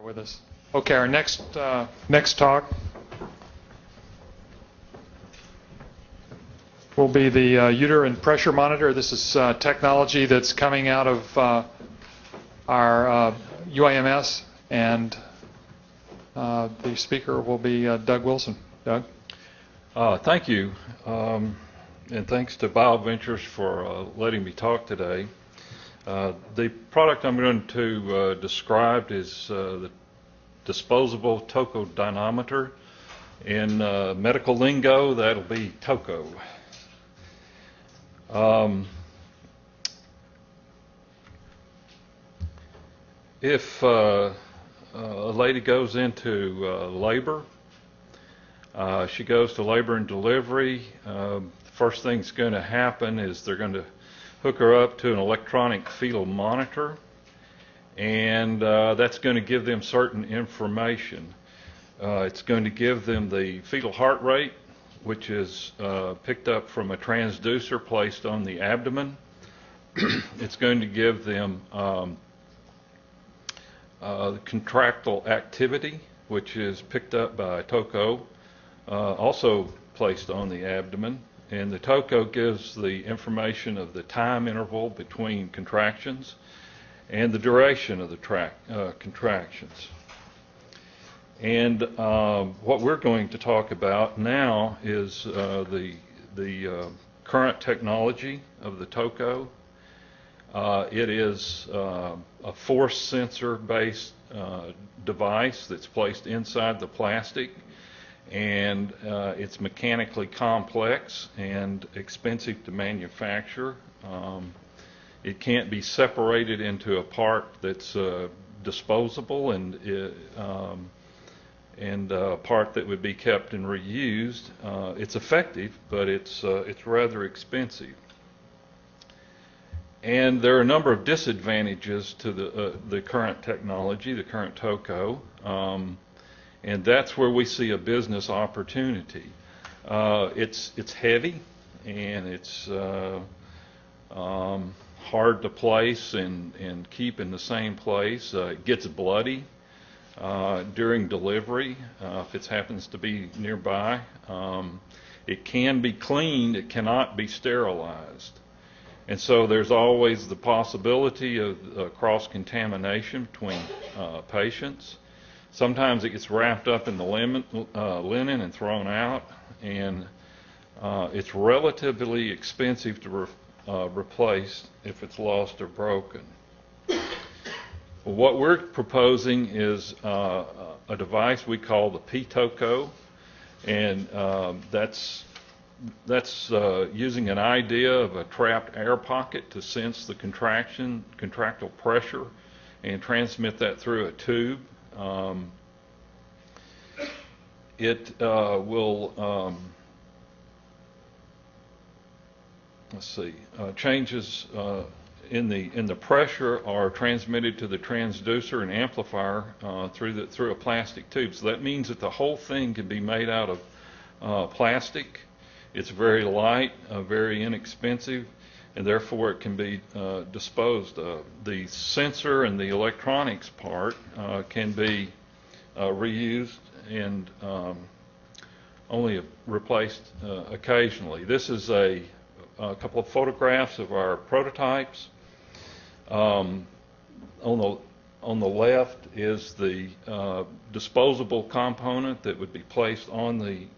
With us. Okay, our next talk will be the uterine pressure monitor. This is technology that's coming out of our UAMS, and the speaker will be Doug Wilson. Doug? Thank you, and thanks to BioVentures for letting me talk today. The product I'm going to describe is the disposable toco dynamometer. In medical lingo, that'll be toco. If a lady goes into labor, she goes to labor and delivery, the first thing that's going to happen is they're going to hook her up to an electronic fetal monitor, and that's going to give them certain information. It's going to give them the fetal heart rate, which is picked up from a transducer placed on the abdomen. It's going to give them contractile activity, which is picked up by toco, also placed on the abdomen. And the toco gives the information of the time interval between contractions and the duration of the contractions. And what we're going to talk about now is the current technology of the toco. It is a force sensor based device that's placed inside the plastic, and it's mechanically complex and expensive to manufacture. It can't be separated into a part that's disposable and a part that would be kept and reused. It's effective, but it's rather expensive. And there are a number of disadvantages to the current technology, the current toco. And that's where we see a business opportunity. It's heavy, and it's hard to place and keep in the same place. It gets bloody during delivery if it happens to be nearby. It can be cleaned. It cannot be sterilized. And so there's always the possibility of cross-contamination between patients. Sometimes it gets wrapped up in the linen and thrown out, and it's relatively expensive to replace if it's lost or broken. What we're proposing is a device we call the P-toco, and that's using an idea of a trapped air pocket to sense the contractile pressure and transmit that through a tube. It will changes in the pressure are transmitted to the transducer and amplifier through a plastic tube. So that means that the whole thing can be made out of plastic. It's very light, very inexpensive, and therefore it can be disposed of. The sensor and the electronics part can be reused and only replaced occasionally. This is a couple of photographs of our prototypes. On the left is the disposable component that would be placed on the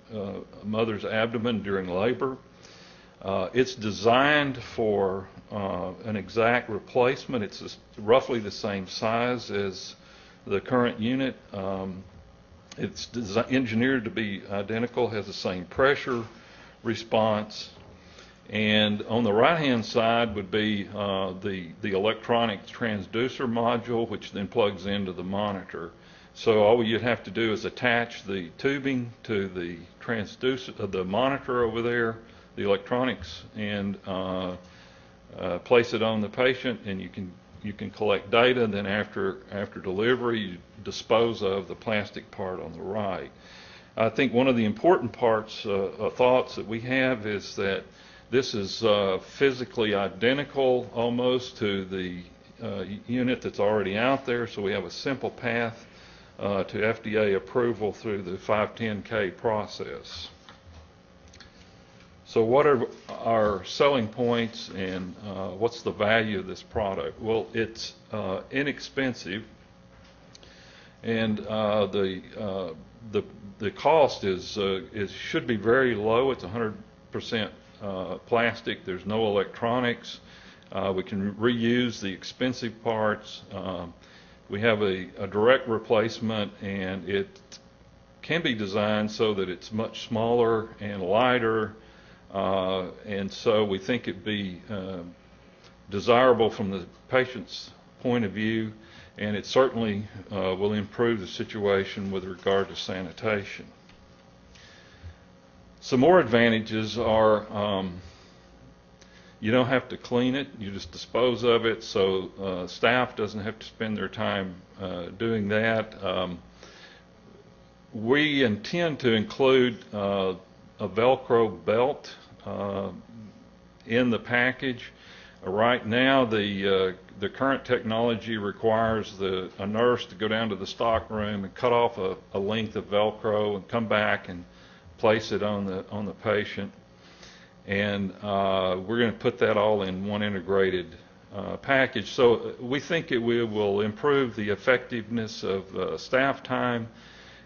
mother's abdomen during labor. It's designed for an exact replacement. It's roughly the same size as the current unit. It's engineered to be identical, has the same pressure response. And on the right-hand side would be the electronic transducer module, which then plugs into the monitor. So all you'd have to do is attach the tubing to the transducer, the monitor over there, the electronics, and place it on the patient, and you can collect data. And then after delivery, you dispose of the plastic part on the right. I think one of the important thoughts that we have is that this is physically identical almost to the unit that's already out there, so we have a simple path to FDA approval through the 510(k) process. So what are our selling points, and what's the value of this product? Well, it's inexpensive, and the cost should be very low. It's 100% plastic. There's no electronics. We can reuse the expensive parts. We have a direct replacement, and it can be designed so that it's much smaller and lighter. And so we think it'd be desirable from the patient's point of view, and it certainly will improve the situation with regard to sanitation. Some more advantages are you don't have to clean it, you just dispose of it, so staff doesn't have to spend their time doing that. We intend to include a Velcro belt in the package. Right now, the current technology requires a nurse to go down to the stock room and cut off a length of Velcro and come back and place it on the patient. And we're going to put that all in one integrated package. So we think it will improve the effectiveness of staff time,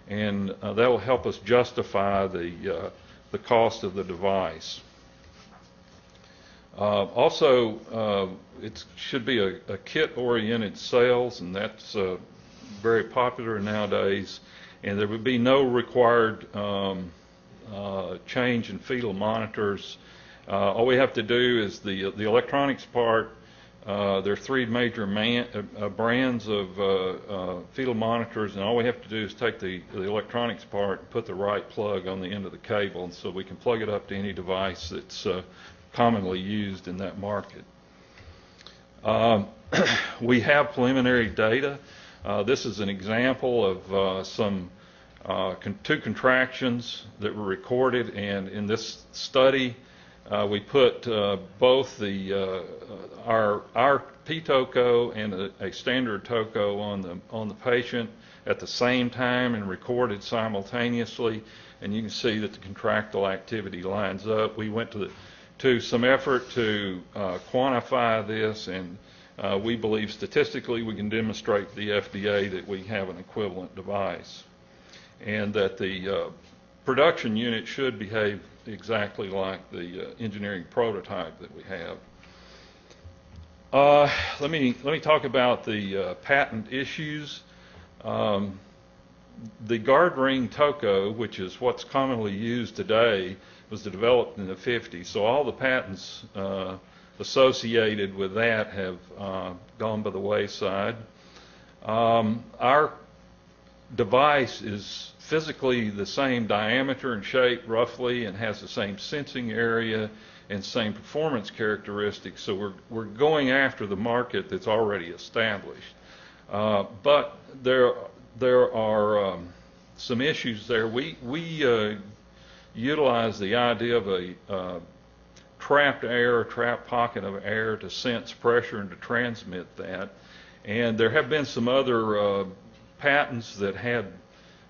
and that will help us justify the cost of the device. Also, it should be a kit-oriented sales, and that's very popular nowadays. And there would be no required change in fetal monitors. All we have to do is the electronics part. There are three major brands of fetal monitors, and all we have to do is take the electronics part and put the right plug on the end of the cable, and so we can plug it up to any device that's commonly used in that market. We have preliminary data. This is an example of two contractions that were recorded, and in this study we put both our P-TOCO and a standard TOCO on the patient at the same time and recorded simultaneously, and you can see that the contractile activity lines up. We went to some effort to quantify this, and we believe statistically we can demonstrate to the FDA that we have an equivalent device, and that the production unit should behave exactly like the engineering prototype that we have. Let me talk about the patent issues. The guard ring TOCO, which is what's commonly used today, was developed in the 50s, so all the patents associated with that have gone by the wayside. Our device is physically the same diameter and shape roughly, and has the same sensing area and same performance characteristics, so we're going after the market that's already established. But there are some issues there. We utilize the idea of a trapped pocket of air to sense pressure and to transmit that. And there have been some other patents that had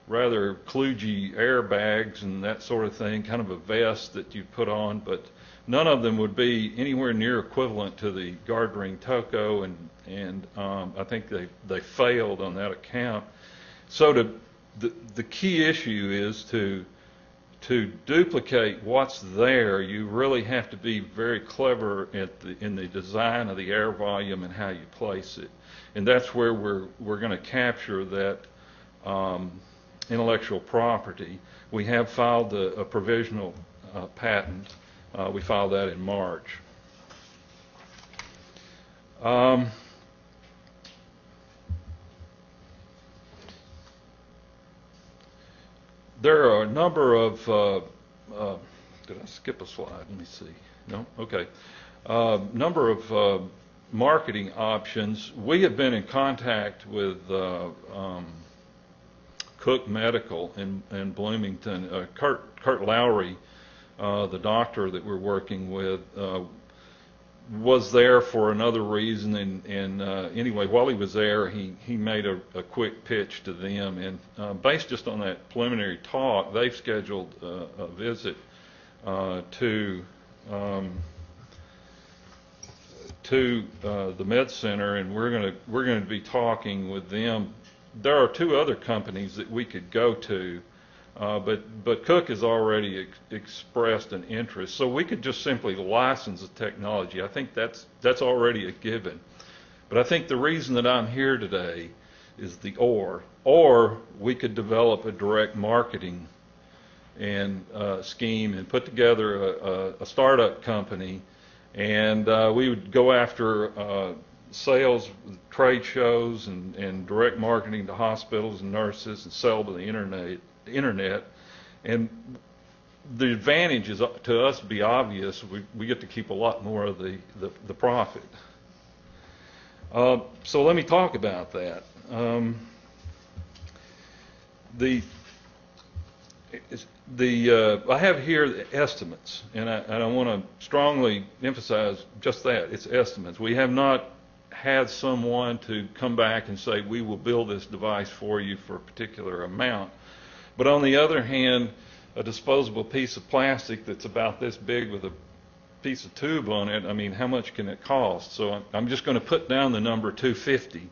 rather kludgy airbags and that sort of thing, kind of a vest that you put on, but none of them would be anywhere near equivalent to the guard ring TOCO, and I think they failed on that account. So the key issue is to duplicate what's there. You really have to be very clever in the design of the air volume and how you place it, and that's where we're going to capture that intellectual property. We have filed a provisional patent. We filed that in March. There are a number of, did I skip a slide? Let me see. No? Okay. Number of marketing options. We have been in contact with Cook Medical in Bloomington. Kurt Lowry, the doctor that we're working with, was there for another reason, and anyway, while he was there, he made a quick pitch to them, and based just on that preliminary talk, they've scheduled a visit to the Med Center, and we're going to be talking with them. There are two other companies that we could go to, but Cook has already expressed an interest, so we could just simply license the technology. I think that's already a given. But I think the reason that I'm here today is the or we could develop a direct marketing and scheme and put together a startup company, and we would go after sales, trade shows, and direct marketing to hospitals and nurses, and sell to the internet. And the advantage is to us be obvious. We get to keep a lot more of the profit. So let me talk about that. I have here the estimates, and I want to strongly emphasize just that. It's estimates. We have not had someone to come back and say, we will build this device for you for a particular amount. But on the other hand, a disposable piece of plastic that's about this big with a piece of tube on it, I mean, how much can it cost? So I'm just going to put down the number $250.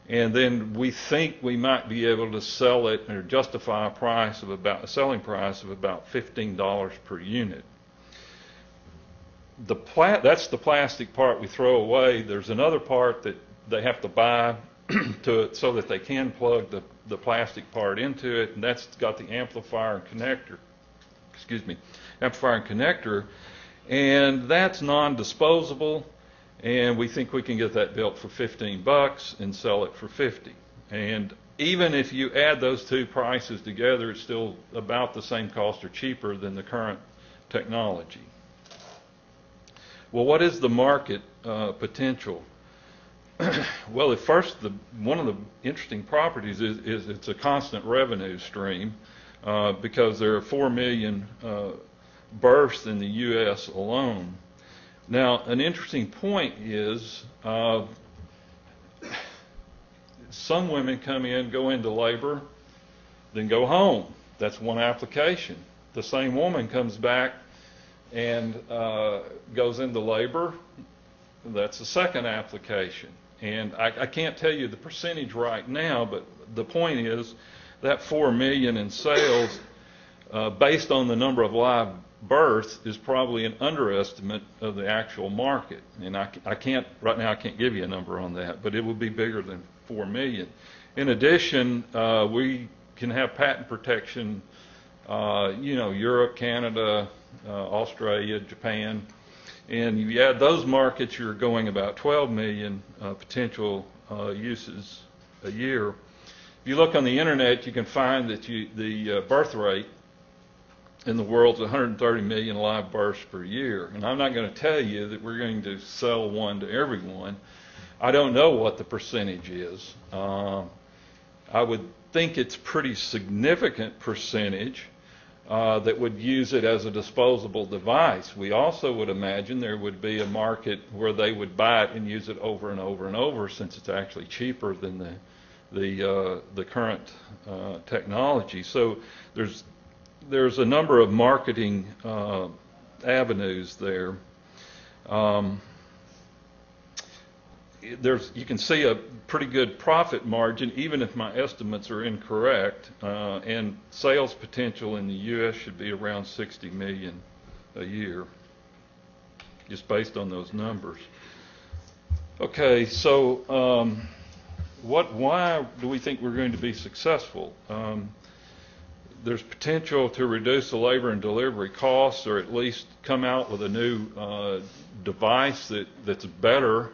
And then we think we might be able to sell it or justify a selling price of about $15 per unit. That's the plastic part we throw away. There's another part that they have to buy so that they can plug the plastic part into it, and that's got the amplifier and connector. And that's non-disposable. And we think we can get that built for $15 and sell it for $50. And even if you add those two prices together, it's still about the same cost or cheaper than the current technology. Well, what is the market potential? Well, at first, one of the interesting properties is it's a constant revenue stream because there are 4 million births in the U.S. alone. Now, an interesting point is some women come in, go into labor, then go home. That's one application. The same woman comes back and goes into labor. That's the second application. And I can't tell you the percentage right now, but the point is that 4 million in sales, based on the number of live births, is probably an underestimate of the actual market. And right now I can't give you a number on that, but it will be bigger than 4 million. In addition, we can have patent protection, Europe, Canada, Australia, Japan. And if you add those markets, you're going about 12 million potential uses a year. If you look on the internet, you can find that the birth rate in the world's 130 million live births per year. And I'm not going to tell you that we're going to sell one to everyone. I don't know what the percentage is. I would think it's pretty significant percentage that would use it as a disposable device. We also would imagine there would be a market where they would buy it and use it over and over and over, since it's actually cheaper than the current technology. So there's a number of marketing avenues there. You can see a pretty good profit margin, even if my estimates are incorrect, and sales potential in the U.S. should be around 60 million a year, just based on those numbers. Okay, so why do we think we're going to be successful? There's potential to reduce the labor and delivery costs, or at least come out with a new device that's better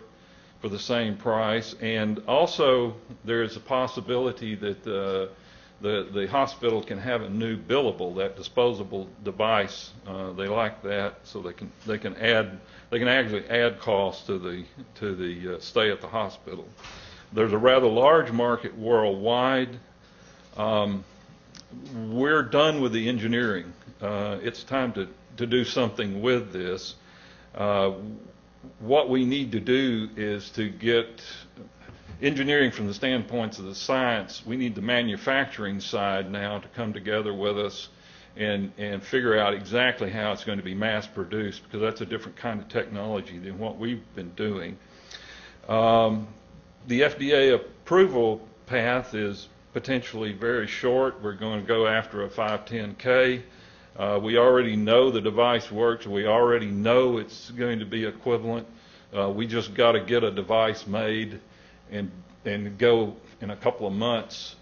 for the same price. And also there's a possibility that the hospital can have a new billable, that disposable device. They like that, so they can actually add costs to the stay at the hospital. There's a rather large market worldwide. We're done with the engineering. It's time to do something with this. what we need to do is to get engineering from the standpoints of the science. We need the manufacturing side now to come together with us and figure out exactly how it's going to be mass produced, because that's a different kind of technology than what we've been doing. The FDA approval path is potentially very short. We're going to go after a 510K. We already know the device works. We already know it's going to be equivalent. We just got to get a device made and go in a couple of months,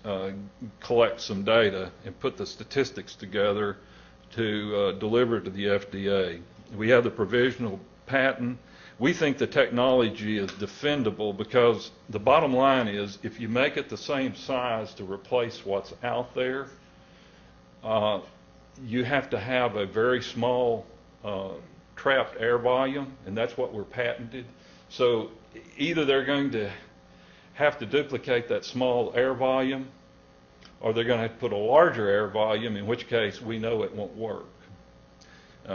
collect some data and put the statistics together to deliver to the FDA. We have the provisional patent. We think the technology is defendable because the bottom line is, if you make it the same size to replace what's out there, you have to have a very small trapped air volume, and that's what we're patented. So either they're going to have to duplicate that small air volume, or they're going to have to put a larger air volume, in which case we know it won't work.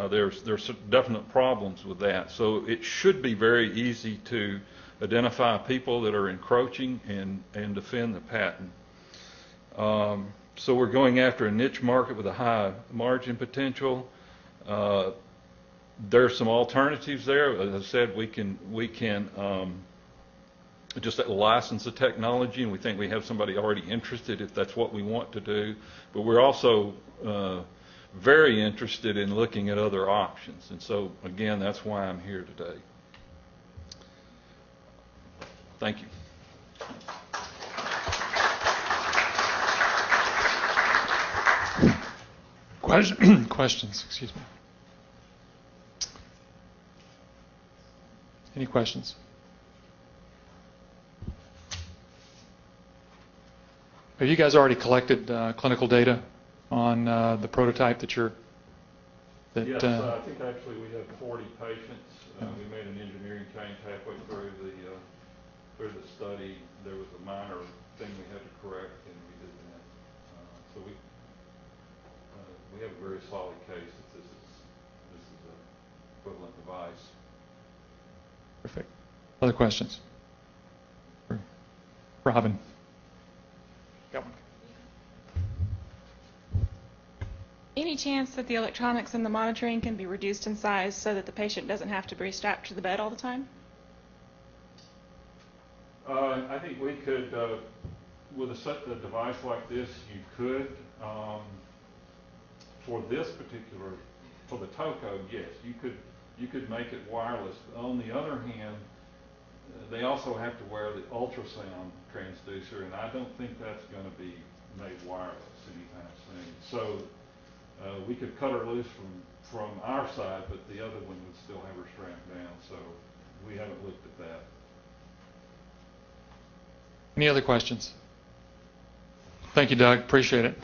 There's definite problems with that. So it should be very easy to identify people that are encroaching and defend the patent. So we're going after a niche market with a high margin potential. There's some alternatives there. As I said, we can just license the technology, and we think we have somebody already interested if that's what we want to do. But we're also very interested in looking at other options. And so, again, that's why I'm here today. Thank you. Questions, excuse me. Any questions? Have you guys already collected clinical data on the prototype that you're... Yes, I think actually we have 40 patients. We made an engineering change halfway through the study. There was a minor thing we had to correct, and we did that. So we have a very solid case that this is an equivalent device. Perfect. Other questions? Robin. Got one. Any chance that the electronics and the monitoring can be reduced in size so that the patient doesn't have to be strapped to the bed all the time? I think we could, with a device like this, you could. For this particular, for the TOCO, yes, you could make it wireless. On the other hand, they also have to wear the ultrasound transducer, and I don't think that's going to be made wireless anytime soon. So we could cut her loose from our side, but the other one would still have her strapped down. So we haven't looked at that. Any other questions? Thank you, Doug. Appreciate it.